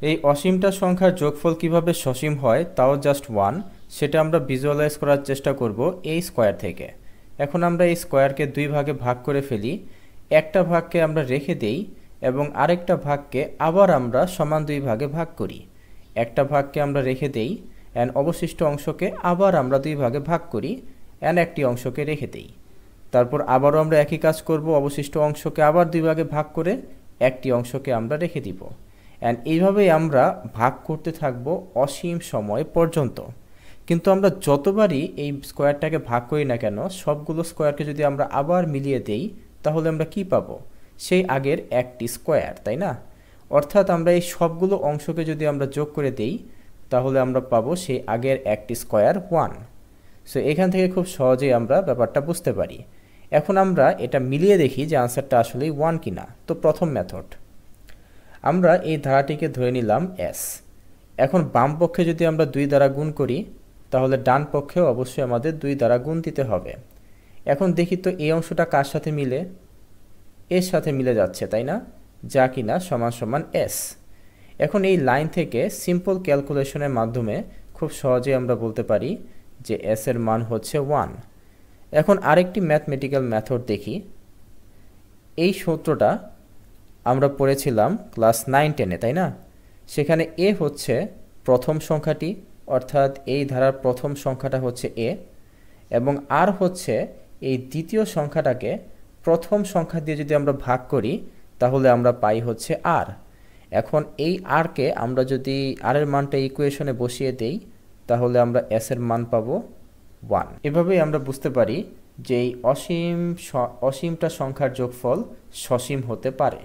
এই অসীমটা সংখ্যার যোগফল কিভাবে সসীম হয় তাও জাস্ট 1, সেটা আমরা ভিজুয়ালাইজ করার চেষ্টা করব এই স্কোয়ার থেকে। এখন আমরা এই স্কোয়ারকে দুই ভাগে ভাগ করে ফেলি। একটা ভাগকে আমরা রেখে দেই এবং আরেকটা ভাগকে আবার আমরা সমান দুই ভাগে ভাগ করি। একটা ভাগকে আমরা রেখে দেই অ্যান্ড অবশিষ্ট অংশকে আবার আমরা দুই ভাগে ভাগ করি অ্যান্ড একটি অংশকে রেখে দেই। তারপর আবারও আমরা একই কাজ করব, অবশিষ্ট অংশকে আবার দুই ভাগে ভাগ করে একটি অংশকে আমরা রেখে দিব অ্যান্ড এইভাবেই আমরা ভাগ করতে থাকব অসীম সময় পর্যন্ত। কিন্তু আমরা যতবারই এই স্কোয়ারটাকে ভাগ করি না কেন, সবগুলো স্কোয়ারকে যদি আমরা আবার মিলিয়ে দেই তাহলে আমরা কি পাবো? সেই আগের একটি স্কোয়ার, তাই না? অর্থাৎ আমরা এই সবগুলো অংশকে যদি আমরা যোগ করে দেই তাহলে আমরা পাবো সেই আগের একটি স্কোয়ার 1। সো এখান থেকে খুব সহজেই আমরা ব্যাপারটা বুঝতে পারি। এখন আমরা এটা মিলিয়ে দেখি যে আনসারটা আসলেই 1 কিনা। তো প্রথম মেথড, আমরা এই ধারাটিকে ধরে নিলাম s। এখন বাম পক্ষে যদি আমরা 2 দ্বারা গুণ করি তাহলে ডান পক্ষেও অবশ্যই আমাদের 2 দ্বারা গুণ দিতে হবে। এখন দেখি তো এই অংশটা কার সাথে মিলে? এর সাথে মিলে যাচ্ছে, তাই না? যা কিনা সমান সমান s। এখন এই লাইন থেকে সিম্পল ক্যালকুলেশনের মাধ্যমে খুব সহজেই আমরা বলতে পারি যে s এর মান হচ্ছে 1। এখন আরেকটি ম্যাথমেটিক্যাল মেথড দেখি। এই সূত্রটা আমরা পড়েছিলাম ক্লাস 9-10-এ, তাই না? সেখানে a হচ্ছে প্রথম সংখ্যাটি, অর্থাৎ এই ধারার প্রথম সংখ্যাটা হচ্ছে a, এবং r হচ্ছে এই দ্বিতীয় সংখ্যাটাকে প্রথম সংখ্যা দিয়ে যদি আমরা ভাগ করি তাহলে আমরা পাই হচ্ছে r। এখন এই r কে আমরা যদি r এর মানটা ইকুয়েশনে বসিয়ে দেই তাহলে আমরা s এর মান পাবো 1। এভাবেই আমরা বুঝতে পারি যে এই অসীমটা সংখ্যার যোগফল সসীম হতে পারে।